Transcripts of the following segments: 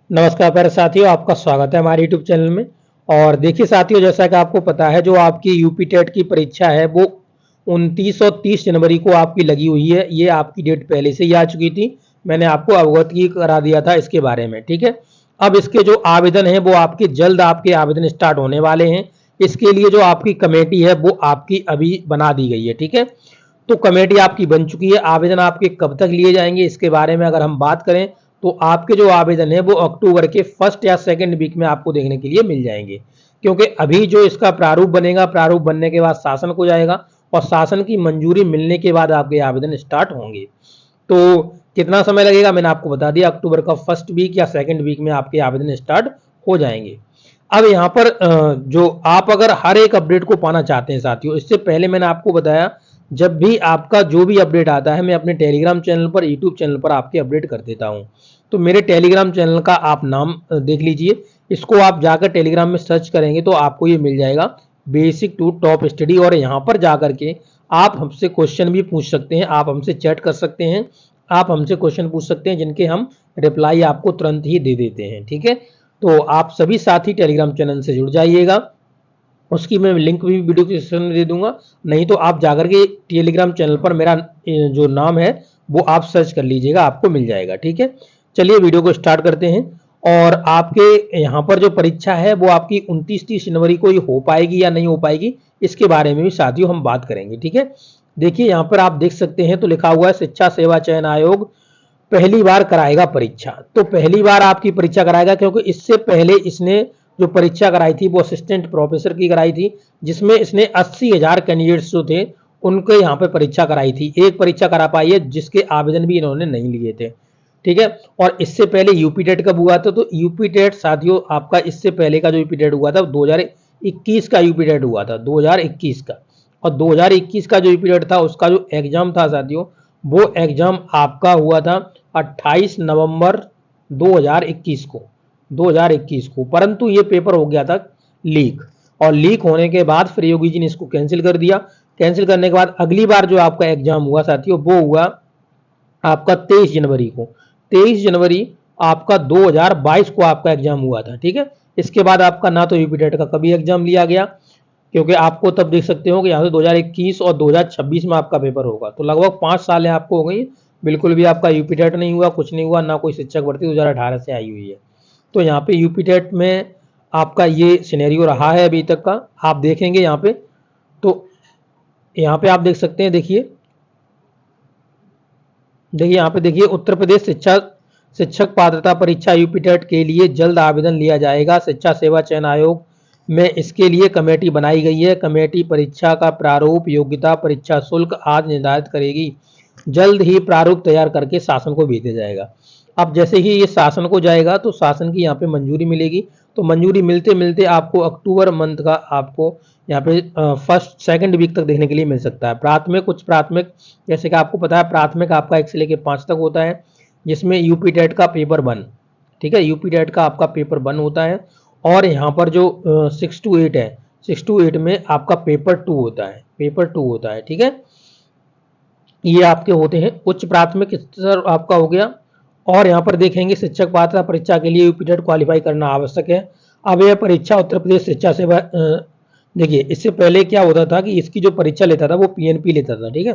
नमस्कार प्यारे साथियों, आपका स्वागत है हमारे यूट्यूब चैनल में। और देखिए साथियों, जैसा कि आपको पता है, जो आपकी यूपी टेट की परीक्षा है वो 29 और 30 जनवरी को आपकी लगी हुई है। ये आपकी डेट पहले से ही आ चुकी थी, मैंने आपको अवगत की करा दिया था इसके बारे में, ठीक है। अब इसके जो आवेदन है वो आपके जल्द आपके आवेदन स्टार्ट होने वाले हैं। इसके लिए जो आपकी कमेटी है वो आपकी अभी बना दी गई है, ठीक है। तो कमेटी आपकी बन चुकी है। आवेदन आपके कब तक लिए जाएंगे इसके बारे में अगर हम बात करें, तो आपके जो आवेदन है वो अक्टूबर के फर्स्ट या सेकंड वीक में आपको देखने के लिए मिल जाएंगे। क्योंकि अभी जो इसका प्रारूप बनेगा, प्रारूप बनने के बाद शासन को जाएगा और शासन की मंजूरी मिलने के बाद आपके आवेदन स्टार्ट होंगे। तो कितना समय लगेगा मैंने आपको बता दिया, अक्टूबर का फर्स्ट वीक या सेकंड वीक में आपके आवेदन स्टार्ट हो जाएंगे। अब यहाँ पर जो आप अगर हर एक अपडेट को पाना चाहते हैं साथियों, इससे पहले मैंने आपको बताया, जब भी आपका जो भी अपडेट आता है मैं अपने टेलीग्राम चैनल पर, यूट्यूब चैनल पर आपके अपडेट कर देता हूँ। तो मेरे टेलीग्राम चैनल का आप नाम देख लीजिए, इसको आप जाकर टेलीग्राम में सर्च करेंगे तो आपको ये मिल जाएगा, बेसिक टू टॉप स्टडी। और यहाँ पर जाकर के आप हमसे क्वेश्चन भी पूछ सकते हैं, आप हमसे चैट कर सकते हैं, आप हमसे क्वेश्चन पूछ सकते हैं जिनके हम रिप्लाई आपको तुरंत ही दे देते हैं, ठीक है। तो आप सभी साथी टेलीग्राम चैनल से जुड़ जाइएगा, उसकी मैं लिंक भी वीडियो के डिस्क्रिप्शन में दे दूंगा। नहीं तो आप जाकर के टेलीग्राम चैनल पर मेरा जो नाम है वो आप सर्च कर लीजिएगा, आपको मिल जाएगा, ठीक है। चलिए वीडियो को स्टार्ट करते हैं। और आपके यहाँ पर जो परीक्षा है वो आपकी 29-30 जनवरी को ही हो पाएगी या नहीं हो पाएगी, इसके बारे में भी साथियों हम बात करेंगे, ठीक है। देखिए यहाँ पर आप देख सकते हैं, तो लिखा हुआ है शिक्षा सेवा चयन आयोग पहली बार कराएगा परीक्षा। तो पहली बार आपकी परीक्षा कराएगा, क्योंकि इससे पहले इसने जो परीक्षा कराई थी वो असिस्टेंट प्रोफेसर की कराई थी, जिसमें इसने 80,000 कैंडिडेट्स जो थे उनके यहाँ पे परीक्षा कराई थी। एक परीक्षा करा पाई है जिसके आवेदन भी इन्होंने नहीं लिए थे, ठीक है। और इससे पहले यूपी टेट कब हुआ था, तो यूपी टेट साथियों आपका इससे पहले का जो यूपी टेट हुआ था 2021 का यूपी टेट हुआ था, 2021 का। और 2021 का जो यूपी टेट था उसका जो एग्जाम था साथियों, वो एग्जाम आपका हुआ था 28 नवंबर 2021 को। परंतु ये पेपर हो गया था लीक, और लीक होने के बाद फिर योगी जी ने इसको कैंसिल कर दिया। कैंसिल करने के बाद अगली बार जो आपका एग्जाम हुआ साथियों वो हुआ आपका 23 जनवरी को। 23 जनवरी आपका 2022 को आपका एग्जाम हुआ था, ठीक है। इसके बाद आपका ना तो यूपी टेट का कभी एग्जाम लिया गया, क्योंकि आपको तब देख सकते हो कि यहाँ से 2021 और 2026 में आपका पेपर होगा, तो लगभग 5 सालें आपको हो गई, बिल्कुल भी आपका यूपी टेट नहीं हुआ, कुछ नहीं हुआ, ना कोई शिक्षक भर्ती 2018 से आई हुई है। तो यहाँ पे यूपी टेट में आपका ये सिनेरियो रहा है अभी तक का। आप देखेंगे यहाँ पे, तो यहाँ पे आप देख सकते हैं, देखिए यहाँ पे देखिए, उत्तर प्रदेश शिक्षक पात्रता परीक्षा यूपी टेट के लिए जल्द आवेदन लिया जाएगा। शिक्षा सेवा चयन आयोग में इसके लिए कमेटी बनाई गई है। कमेटी परीक्षा का प्रारूप, योग्यता, परीक्षा शुल्क आदि निर्धारित करेगी। जल्द ही प्रारूप तैयार करके शासन को भेजा जाएगा। अब जैसे ही ये शासन को जाएगा तो शासन की यहाँ पे मंजूरी मिलेगी, तो मंजूरी मिलते मिलते आपको अक्टूबर मंथ का आपको यहाँ पे फर्स्ट सेकंड वीक तक देखने के लिए मिल सकता है। प्राथमिक, कुछ प्राथमिक, जैसे कि आपको पता है प्राथमिक आपका 1 से लेकर 5 तक होता है, जिसमें यूपी टेट का पेपर 1, ठीक है, यूपी टेट का आपका पेपर 1 होता है। और यहाँ पर जो 6 to 8 है, 6 to 8 में आपका पेपर 2 होता है, पेपर 2 होता है, ठीक है। ये आपके होते हैं उच्च प्राथमिक स्तर आपका हो गया। और यहाँ पर देखेंगे शिक्षक पात्रता परीक्षा के लिए यूपी टेट क्वालिफाई करना आवश्यक है। अब यह परीक्षा उत्तर प्रदेश शिक्षा सेवा, देखिए इससे पहले क्या होता था कि इसकी जो परीक्षा लेता था वो पीएनपी लेता था, ठीक है।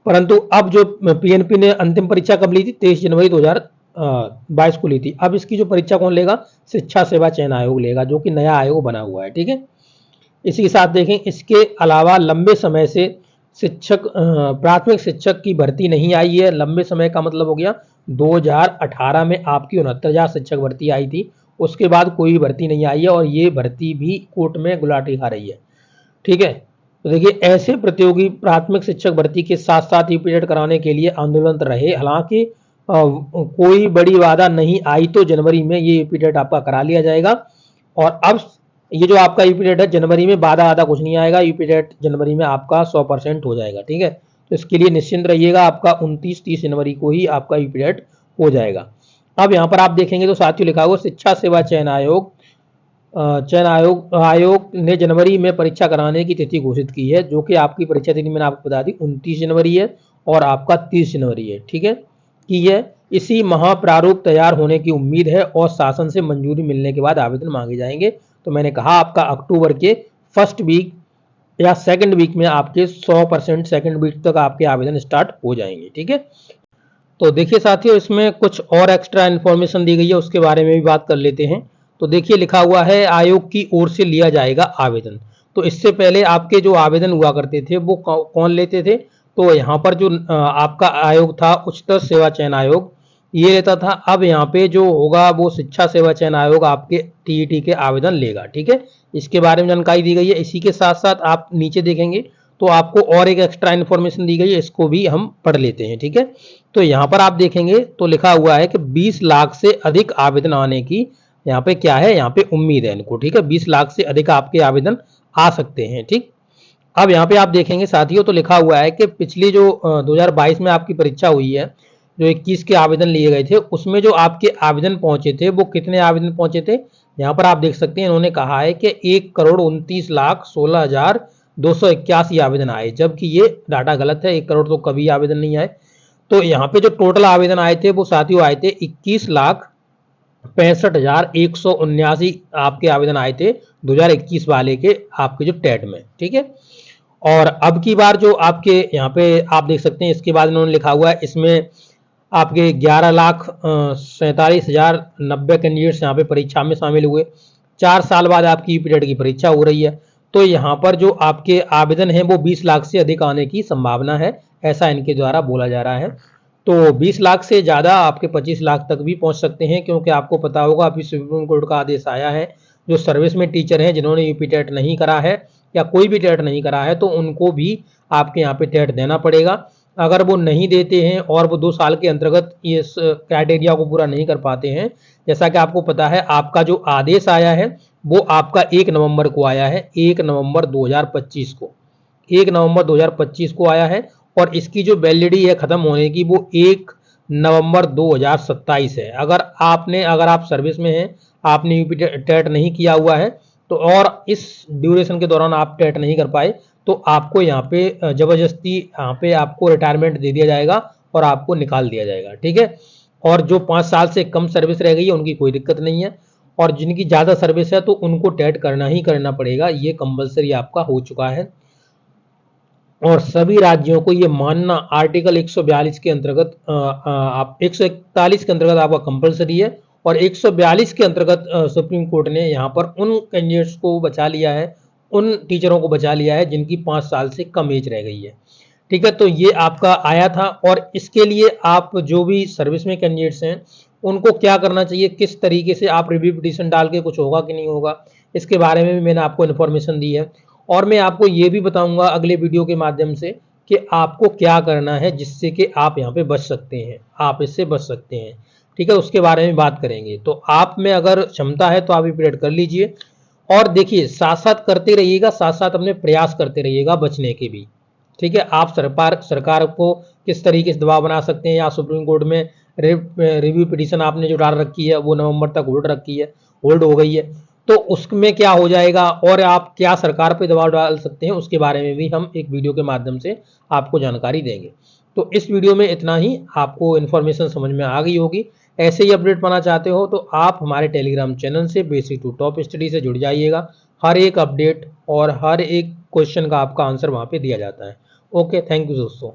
परंतु अब जो पीएनपी ने अंतिम परीक्षा कब ली थी, 23 जनवरी 2022 को ली थी। अब इसकी जो परीक्षा कौन लेगा, शिक्षा सेवा चयन आयोग लेगा, जो कि नया आयोग बना हुआ है, ठीक है। इसी के साथ देखें, इसके अलावा लंबे समय से शिक्षक प्राथमिक शिक्षक की भर्ती नहीं आई है। लंबे समय का मतलब हो गया 2018 में आपकी 69,000 शिक्षक भर्ती आई थी, उसके बाद कोई भर्ती नहीं आई है, और ये भर्ती भी कोर्ट में गुलाटी खा रही है, ठीक है। तो देखिए, ऐसे प्रतियोगी प्राथमिक शिक्षक भर्ती के साथ साथ यूपी टेट कराने के लिए आंदोलन रहे। हालांकि कोई बड़ी वादा नहीं आई तो जनवरी में ये यूपी टेट आपका करा लिया जाएगा। और अब ये जो आपका यूपी टेट है जनवरी में, वादा कुछ नहीं आएगा, यूपी टेट जनवरी में आपका 100% हो जाएगा, ठीक है। तो इसके लिए निश्चिंत रहिएगा, आपका 29-30 जनवरी को ही आपका यूपी टेट हो जाएगा। अब यहाँ पर आप देखेंगे तो साथियों लिखा हुआ शिक्षा सेवा चयन आयोग ने जनवरी में परीक्षा कराने की तिथि घोषित की है, जो कि आपकी परीक्षा तिथि मैंने आपको बता दी 29 जनवरी है और आपका 30 जनवरी है, ठीक है, की है। इसी माह प्रारूप तैयार होने की उम्मीद है और शासन से मंजूरी मिलने के बाद आवेदन मांगे जाएंगे। तो मैंने कहा आपका अक्टूबर के फर्स्ट वीक या सेकंड वीक में आपके 100% सेकंड वीक तक आपके आवेदन स्टार्ट हो जाएंगे। ठीक है, तो देखिए साथियों, इसमें कुछ और एक्स्ट्रा इन्फॉर्मेशन दी गई है, उसके बारे में भी बात कर लेते हैं। तो देखिए लिखा हुआ है आयोग की ओर से लिया जाएगा आवेदन। तो इससे पहले आपके जो आवेदन हुआ करते थे वो कौन लेते थे? तो यहाँ पर जो आपका आयोग था उच्चतर सेवा चयन आयोग, ये लेता था। अब यहाँ पे जो होगा वो शिक्षा सेवा चयन आयोग आपके टीईटी के आवेदन लेगा। ठीक है, इसके बारे में जानकारी दी गई है। इसी के साथ साथ आप नीचे देखेंगे तो आपको और एक एक्स्ट्रा इन्फॉर्मेशन दी गई है, इसको भी हम पढ़ लेते हैं। ठीक है, तो यहाँ पर आप देखेंगे तो लिखा हुआ है कि 20 लाख से अधिक आवेदन आने की यहाँ पे क्या है, यहाँ पे उम्मीद है इनको। ठीक है, 20 लाख से अधिक आपके आवेदन आ सकते हैं। ठीक, अब यहाँ पे आप देखेंगे साथियों तो लिखा हुआ है कि पिछली जो 2022 में आपकी परीक्षा हुई है, जो 21 के आवेदन लिए गए थे, उसमें जो आपके आवेदन पहुंचे थे वो कितने आवेदन पहुंचे थे? यहाँ पर आप देख सकते हैं इन्होंने कहा है कि 1,29,16,281 आवेदन आए, जबकि ये डाटा गलत है। 1 करोड़ तो कभी आवेदन नहीं आए। तो यहाँ पे जो टोटल आवेदन आए थे वो साथियों आए थे 21,65,179 आपके आवेदन आए थे 2021 वाले के आपके जो टेट में। ठीक है, और अब की बार जो आपके यहाँ पे आप देख सकते हैं, इसके बाद इन्होंने लिखा हुआ है इसमें आपके 11,47,090 कैंडिडेट्स यहाँ पे परीक्षा में शामिल हुए। 4 साल बाद आपकी यूपीटेट की परीक्षा हो रही है। तो यहाँ पर जो आपके आवेदन हैं वो 20 लाख से अधिक आने की संभावना है, ऐसा इनके द्वारा बोला जा रहा है। तो 20 लाख से ज़्यादा आपके 25 लाख तक भी पहुँच सकते हैं, क्योंकि आपको पता होगा अभी सुप्रीम कोर्ट का आदेश आया है, जो सर्विस में टीचर हैं जिन्होंने यूपी टेट नहीं करा है या कोई भी टेट नहीं करा है, तो उनको भी आपके यहाँ पे टेट देना पड़ेगा। अगर वो नहीं देते हैं और वो 2 साल के अंतर्गत इस क्राइटेरिया को पूरा नहीं कर पाते हैं, जैसा कि आपको पता है आपका जो आदेश आया है वो आपका 1 नवंबर को आया है, 1 नवंबर 2025 को, 1 नवंबर 2025 को आया है, और इसकी जो वैलिडिटी है खत्म होने की वो 1 नवंबर 2027 है। अगर आप सर्विस में हैं, आपने यूपी टेट नहीं किया हुआ है, तो और इस ड्यूरेशन के दौरान आप टेट नहीं कर पाए, तो आपको यहाँ पे जबरदस्ती यहाँ पे आपको रिटायरमेंट दे दिया जाएगा और आपको निकाल दिया जाएगा। ठीक है, और जो 5 साल से कम सर्विस रह गई है उनकी कोई दिक्कत नहीं है, और जिनकी ज़्यादा सर्विस है तो उनको टेट करना ही करना पड़ेगा, ये कंपलसरी आपका हो चुका है। और सभी राज्यों को ये मानना आर्टिकल 142 के अंतर्गत आप 141 के अंतर्गत आपका कंपलसरी है, और 142 के अंतर्गत सुप्रीम कोर्ट ने यहाँ पर उन कैंडिडेट्स को बचा लिया है, उन टीचरों को बचा लिया है जिनकी 5 साल से कम एज रह गई है। ठीक है, तो ये आपका आया था, और इसके लिए आप जो भी सर्विस में कैंडिडेट्स हैं उनको क्या करना चाहिए, किस तरीके से आप रिव्यू पिटीशन डाल के कुछ होगा कि नहीं होगा, इसके बारे में भी मैंने आपको इन्फॉर्मेशन दी है। और मैं आपको ये भी बताऊंगा अगले वीडियो के माध्यम से कि आपको क्या करना है जिससे कि आप यहाँ पे बच सकते हैं, आप इससे बच सकते हैं। ठीक है, उसके बारे में बात करेंगे। तो आप में अगर क्षमता है तो आप यूपीटेट कर लीजिए, और देखिए साथ साथ करते रहिएगा, साथ साथ अपने प्रयास करते रहिएगा बचने के भी। ठीक है, आप सरकार को किस तरीके से दबाव बना सकते हैं, या सुप्रीम कोर्ट में रिव्यू पिटीशन आपने जो डाल रखी है वो नवंबर तक होल्ड रखी है, होल्ड हो गई है, तो उसमें क्या हो जाएगा और आप क्या सरकार पे दबाव डाल सकते हैं, उसके बारे में भी हम एक वीडियो के माध्यम से आपको जानकारी देंगे। तो इस वीडियो में इतना ही, आपको इन्फॉर्मेशन समझ में आ गई होगी। ऐसे ही अपडेट पाना चाहते हो तो आप हमारे टेलीग्राम चैनल से बेसिक टू टॉप स्टडी से जुड़ जाइएगा। हर एक अपडेट और हर एक क्वेश्चन का आपका आंसर वहाँ पे दिया जाता है। ओके, थैंक यू दोस्तों।